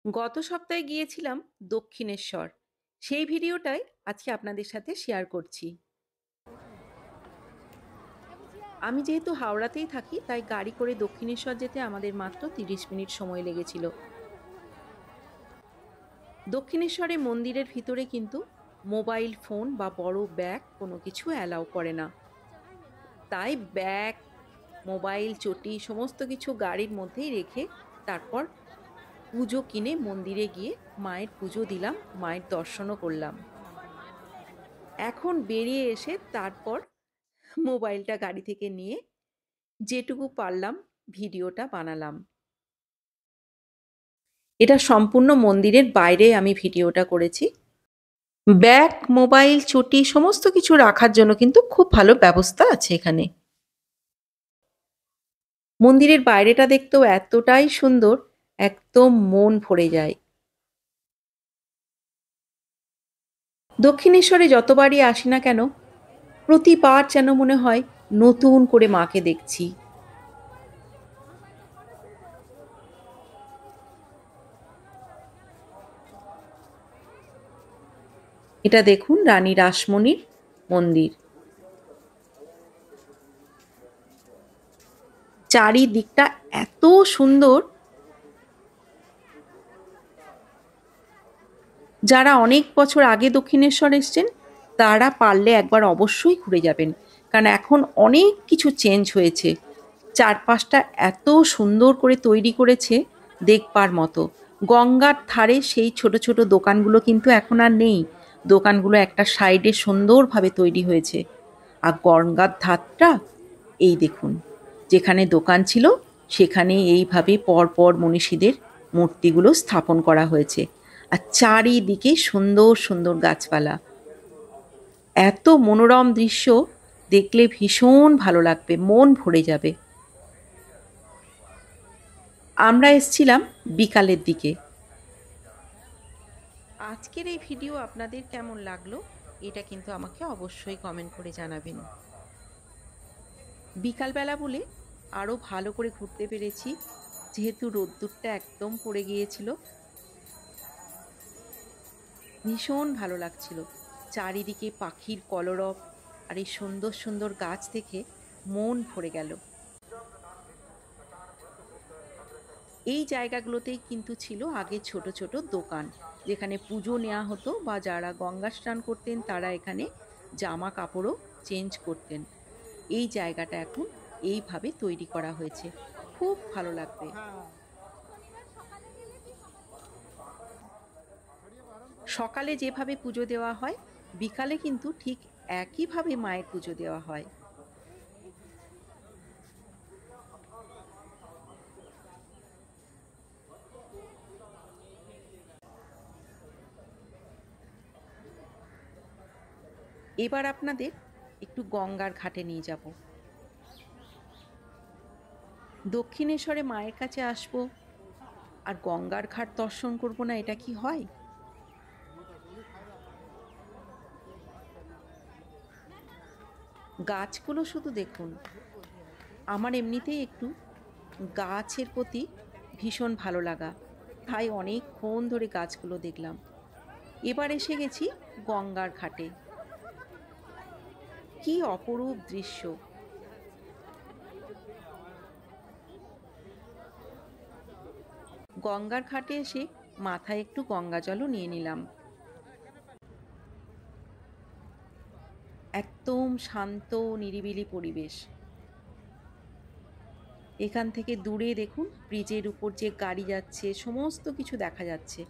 গত সপ্তাহে গিয়েছিলাম দক্ষিণেশ্বর। সেই ভিডিওটাই আজকে আপনাদের সাথে শেয়ার করছি। আমি যেহেতু হাওড়াতেই থাকি তাই গাড়ি করে দক্ষিণেশ্বর যেতে আমাদের মাত্র ৩০ মিনিট সময় লেগেছিল। দক্ষিণেশ্বরে মন্দিরের ভিতরে কিন্তু মোবাইল ফোন বা বড় ব্যাগ কোনো কিছু অ্যালাউ করে না। তাই ব্যাগ, মোবাইল, চটি সমস্ত কিছু গাড়ির মধ্যেই রেখে তারপর পুজো কিনে মন্দিরে গিয়ে মায়ের পুজো দিলাম, মায়ের দর্শনও করলাম। এখন বেরিয়ে এসে তারপর মোবাইলটা গাড়ি থেকে নিয়ে যেটুকু পারলাম ভিডিওটা বানালাম। এটা সম্পূর্ণ মন্দিরের বাইরে আমি ভিডিওটা করেছি। ব্যাগ, মোবাইল, চটি সমস্ত কিছু রাখার জন্য কিন্তু খুব ভালো ব্যবস্থা আছে এখানে। মন্দিরের বাইরেটা দেখতেও এতটাই সুন্দর, একদম মন ভরে যায়। দক্ষিণেশ্বরে যতবারই আসি না কেন, প্রতিবার যেন মনে হয় নতুন করে মাকে দেখছি। এটা দেখুন রানী রাসমণির মন্দির। চারিদিকটা এত সুন্দর, যারা অনেক বছর আগে দক্ষিণেশ্বর এসছেন তারা পারলে একবার অবশ্যই ঘুরে যাবেন। কারণ এখন অনেক কিছু চেঞ্জ হয়েছে। চারপাশটা এত সুন্দর করে তৈরি করেছে দেখবার মতো। গঙ্গার ধারে সেই ছোট, ছোট দোকানগুলো কিন্তু এখন আর নেই। দোকানগুলো একটা সাইডে সুন্দরভাবে তৈরি হয়েছে। আর গঙ্গার ধারটা এই দেখুন, যেখানে দোকান ছিল সেখানে এইভাবে পরপর মনীষীদের মূর্তিগুলো স্থাপন করা হয়েছে। আর চারিদিকে সুন্দর সুন্দর গাছপালা। এত মনোরম দৃশ্য, দেখলে ভীষণ ভালো লাগবে, মন ভরে যাবে। আমরা এসছিলাম বিকালের দিকে। আজকের এই ভিডিও আপনাদের কেমন লাগলো এটা কিন্তু আমাকে অবশ্যই কমেন্ট করে জানাবেন। বিকালবেলা বলে আরও ভালো করে ঘুরতে পেরেছি, যেহেতু রোদ্দুরটা একদম পড়ে গিয়েছিল। ভীষণ ভালো লাগছিল। চারিদিকে পাখির কলরব আর এই সুন্দর সুন্দর গাছ দেখে মন ভরে গেল। এই জায়গাগুলোতেই কিন্তু ছিল আগে ছোট ছোট দোকান, যেখানে পুজো নেওয়া হতো বা যারা গঙ্গা স্নান করতেন তারা এখানে জামা কাপড়ও চেঞ্জ করতেন। এই জায়গাটা এখন এইভাবে তৈরি করা হয়েছে, খুব ভালো লাগবে। সকালে যেভাবে পুজো দেওয়া হয় বিকালে কিন্তু ঠিক একইভাবে মায়ের পুজো দেওয়া হয়। এবার আপনাদের একটু গঙ্গার ঘাটে নিয়ে যাব। দক্ষিণেশ্বরে মায়ের কাছে আসবো আর গঙ্গার ঘাট দর্শন করব না, এটা কি হয়? গাছগুলো শুধু দেখুন। আমার এমনিতেই একটু গাছের প্রতি ভীষণ ভালো লাগা, তাই অনেকক্ষণ ধরে গাছগুলো দেখলাম। এবার এসে গেছি গঙ্গার ঘাটে। কি অপরূপ দৃশ্য! গঙ্গার ঘাটে এসে মাথায় একটু গঙ্গা জলও নিয়ে নিলাম। একদম শান্ত নিরিবিলি পরিবেশ। এখান থেকে দূরে দেখুন ব্রিজের উপর যে গাড়ি যাচ্ছে সমস্ত কিছু দেখা যাচ্ছে।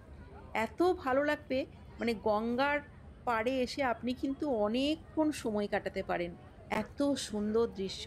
এত ভালো লাগবে, মানে গঙ্গার পাড়ে এসে আপনি কিন্তু অনেকক্ষণ সময় কাটাতে পারেন। এত সুন্দর দৃশ্য।